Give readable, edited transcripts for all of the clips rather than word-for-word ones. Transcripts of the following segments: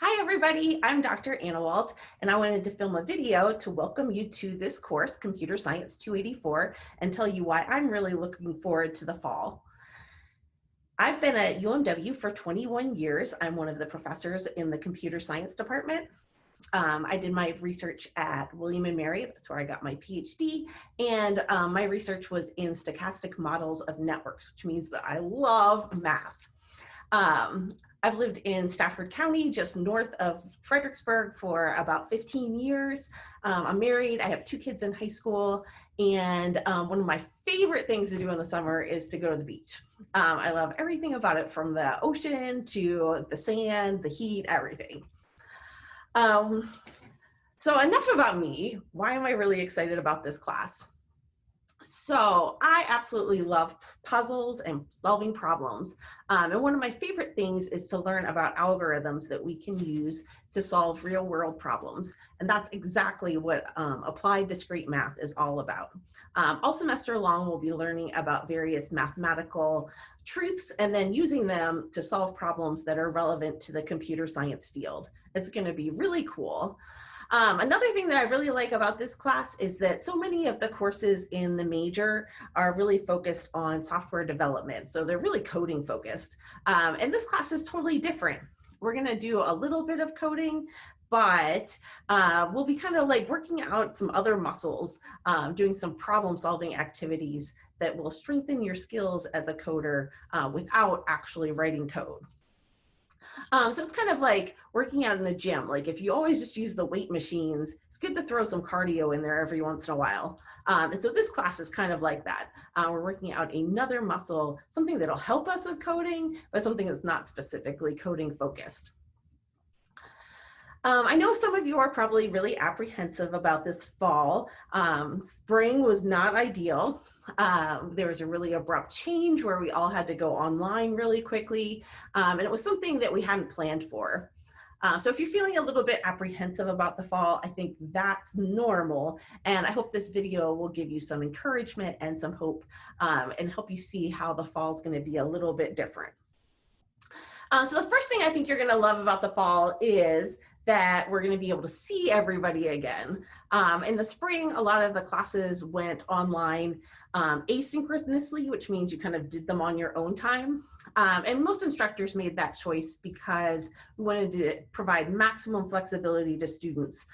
Hi everybody, I'm Dr. Anna Walt, and I wanted to film a video to welcome you to this course, Computer Science 284, and tell you why I'm really looking forward to the fall. I've been at UMW for 21 years. I'm one of the professors in the computer science department. I did my research at William & Mary, that's where I got my PhD, and my research was in stochastic models of networks, which means that I love math. I've lived in Stafford County, just north of Fredericksburg, for about 15 years. I'm married, I have 2 kids in high school, and one of my favorite things to do in the summer is to go to the beach. I love everything about it, from the ocean to the sand, the heat, everything. So enough about me. Why am I really excited about this class? So I absolutely love puzzles and solving problems. And one of my favorite things is to learn about algorithms that we can use to solve real world problems. And that's exactly what applied discrete math is all about. All semester long, we'll be learning about various mathematical truths and then using them to solve problems that are relevant to the computer science field. It's going to be really cool. Another thing that I really like about this class is that so many of the courses in the major are really focused on software development. So they're really coding focused. And this class is totally different. We're going to do a little bit of coding, but we'll be kind of like working out some other muscles, doing some problem solving activities that will strengthen your skills as a coder without actually writing code. So it's kind of like working out in the gym. Like if you always just use the weight machines, it's good to throw some cardio in there every once in a while. And so this class is kind of like that. We're working out another muscle, something that'll help us with coding, but something that's not specifically coding focused. I know some of you are probably really apprehensive about this fall. Spring was not ideal. There was a really abrupt change where we all had to go online really quickly, and it was something that we hadn't planned for. So if you're feeling a little bit apprehensive about the fall, I think that's normal, and I hope this video will give you some encouragement and some hope, and help you see how the fall is going to be a little bit different. So the first thing I think you're going to love about the fall is that we're going to be able to see everybody again. In the spring, a lot of the classes went online asynchronously, which means you kind of did them on your own time. And most instructors made that choice because we wanted to provide maximum flexibility to students.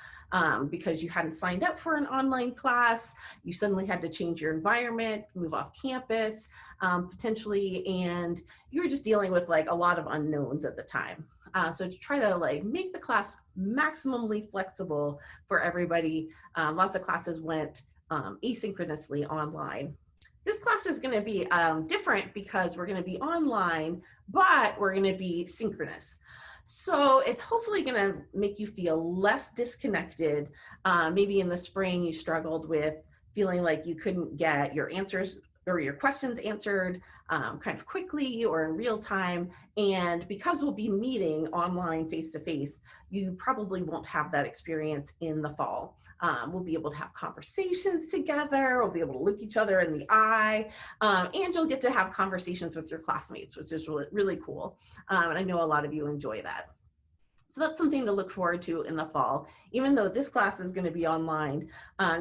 Because you hadn't signed up for an online class, you suddenly had to change your environment, move off campus, potentially, and you were just dealing with like a lot of unknowns at the time. So to try to like make the class maximally flexible for everybody, lots of classes went asynchronously online. This class is going to be different because we're going to be online, but we're going to be synchronous. So it's hopefully going to make you feel less disconnected. Maybe in the spring you struggled with feeling like you couldn't get your answers or your questions answered kind of quickly or in real time. And because we'll be meeting online face-to-face, you probably won't have that experience in the fall. We'll be able to have conversations together, we'll be able to look each other in the eye, and you'll get to have conversations with your classmates, which is really, really cool. And I know a lot of you enjoy that. So that's something to look forward to in the fall. Even though this class is going to be online,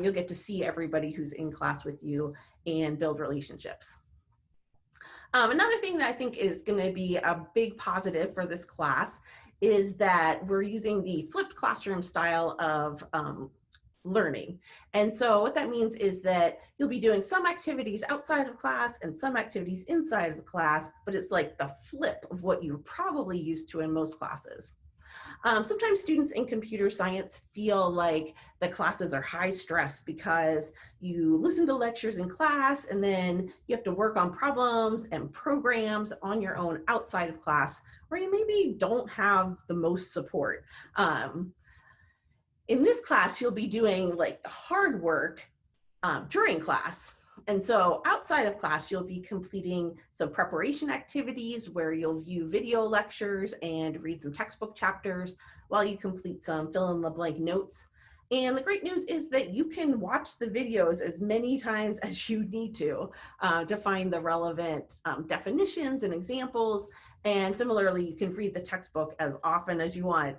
you'll get to see everybody who's in class with you and build relationships. Another thing that I think is going to be a big positive for this class is that we're using the flipped classroom style of learning. And so what that means is that you'll be doing some activities outside of class and some activities inside of the class, but it's like the flip of what you're probably used to in most classes. Sometimes students in computer science feel like the classes are high stress because you listen to lectures in class and then you have to work on problems and programs on your own outside of class, where you maybe don't have the most support. In this class, you'll be doing like the hard work during class. And so outside of class, you'll be completing some preparation activities where you'll view video lectures and read some textbook chapters while you complete some fill-in-the-blank notes. And the great news is that you can watch the videos as many times as you need to find the relevant definitions and examples. And similarly, you can read the textbook as often as you want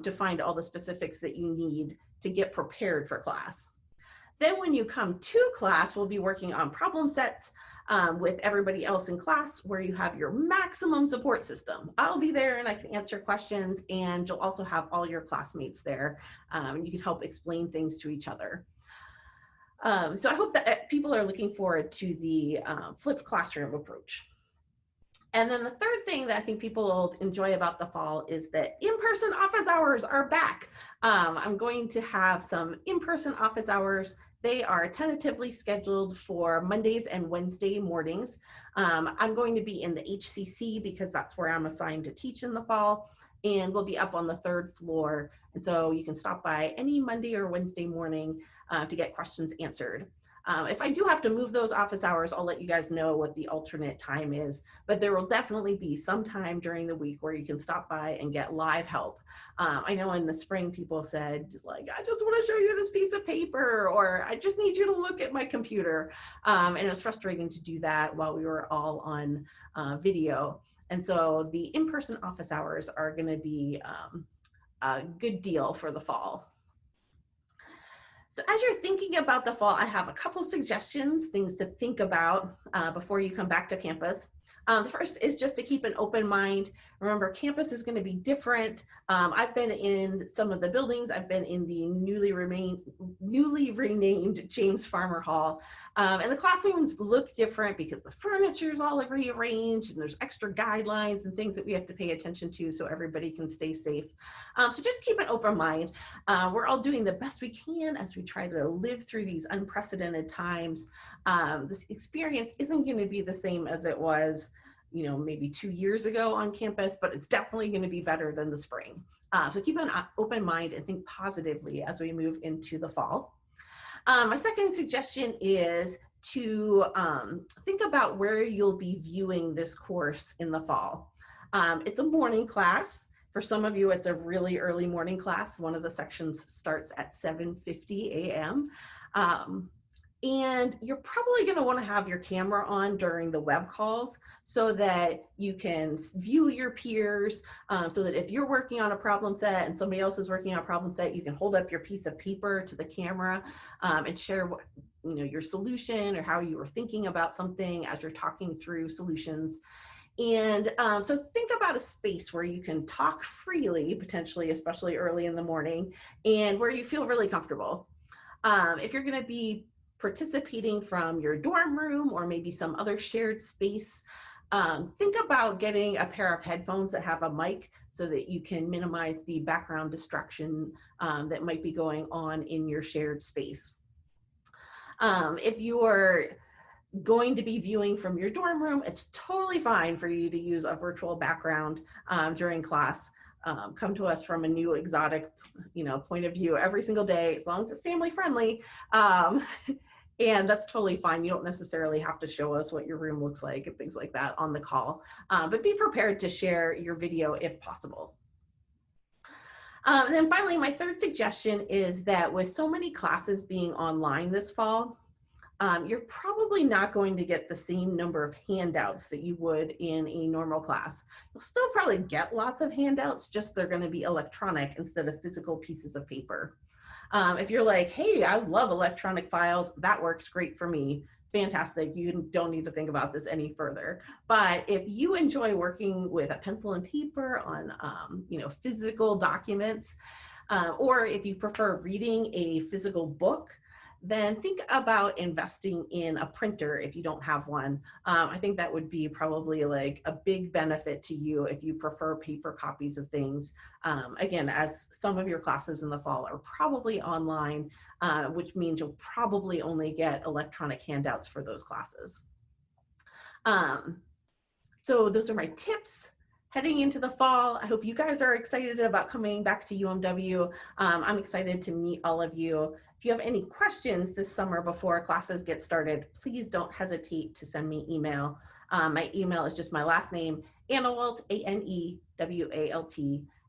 to find all the specifics that you need to get prepared for class. Then when you come to class, we'll be working on problem sets with everybody else in class, where you have your maximum support system. I'll be there and I can answer questions, and you'll also have all your classmates there. You can help explain things to each other. So I hope that people are looking forward to the flipped classroom approach. And then the third thing that I think people will enjoy about the fall is that in-person office hours are back. I'm going to have some in-person office hours. They are tentatively scheduled for Mondays and Wednesday mornings. I'm going to be in the HCC because that's where I'm assigned to teach in the fall, and we'll be up on the 3rd floor. And so you can stop by any Monday or Wednesday morning to get questions answered. If I do have to move those office hours, I'll let you guys know what the alternate time is, but there will definitely be some time during the week where you can stop by and get live help. I know in the spring people said, like, I just want to show you this piece of paper, or I just need you to look at my computer. And it was frustrating to do that while we were all on video. And so the in-person office hours are going to be a good deal for the fall. So as you're thinking about the fall, I have a couple suggestions, things to think about before you come back to campus. The first is just to keep an open mind. Remember, campus is going to be different. I've been in some of the buildings. I've been in the newly renamed James Farmer Hall. And the classrooms look different because the furniture is all rearranged and there's extra guidelines and things that we have to pay attention to so everybody can stay safe. So just keep an open mind. We're all doing the best we can as we try to live through these unprecedented times. This experience isn't going to be the same as it was, maybe 2 years ago on campus, but it's definitely going to be better than the spring. So keep an open mind and think positively as we move into the fall. My second suggestion is to think about where you'll be viewing this course in the fall. It's a morning class. For some of you, it's a really early morning class. One of the sections starts at 7:50 a.m. And you're probably going to want to have your camera on during the web calls so that you can view your peers, so that if you're working on a problem set and somebody else is working on a problem set, you can hold up your piece of paper to the camera and share what, your solution or how you were thinking about something as you're talking through solutions. And so think about a space where you can talk freely, potentially, especially early in the morning, and where you feel really comfortable. If you're going to be participating from your dorm room or maybe some other shared space, think about getting a pair of headphones that have a mic so that you can minimize the background distraction that might be going on in your shared space. If you're going to be viewing from your dorm room, it's totally fine for you to use a virtual background during class. Come to us from a new exotic, point of view every single day, as long as it's family friendly. And that's totally fine. You don't necessarily have to show us what your room looks like and things like that on the call, but be prepared to share your video if possible. And then finally, my third suggestion is that with so many classes being online this fall, you're probably not going to get the same number of handouts that you would in a normal class. You'll still probably get lots of handouts, just they're going to be electronic instead of physical pieces of paper. If you're like, hey, I love electronic files, that works great for me. Fantastic. You don't need to think about this any further. But if you enjoy working with a pencil and paper on, physical documents, or if you prefer reading a physical book, then think about investing in a printer if you don't have one. I think that would be probably like a big benefit to you if you prefer paper copies of things. Again, as some of your classes in the fall are probably online, which means you'll probably only get electronic handouts for those classes. So those are my tips heading into the fall. I hope you guys are excited about coming back to UMW. I'm excited to meet all of you. If you have any questions this summer before classes get started, please don't hesitate to send me email. My email is just my last name, Anewalt, ANEWALT,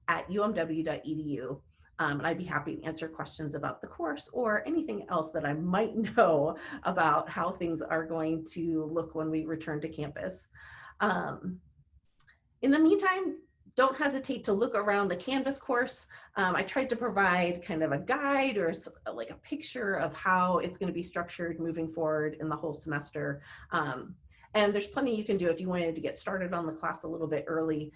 @umw.edu. And I'd be happy to answer questions about the course or anything else that I might know about how things are going to look when we return to campus. In the meantime, don't hesitate to look around the Canvas course. I tried to provide kind of a guide or like a picture of how it's going to be structured moving forward in the whole semester. And there's plenty you can do if you wanted to get started on the class a little bit early.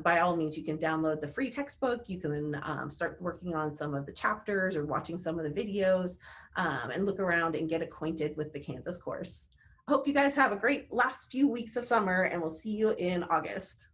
By all means, you can download the free textbook. You can start working on some of the chapters or watching some of the videos and look around and get acquainted with the Canvas course. I hope you guys have a great last few weeks of summer, and we'll see you in August.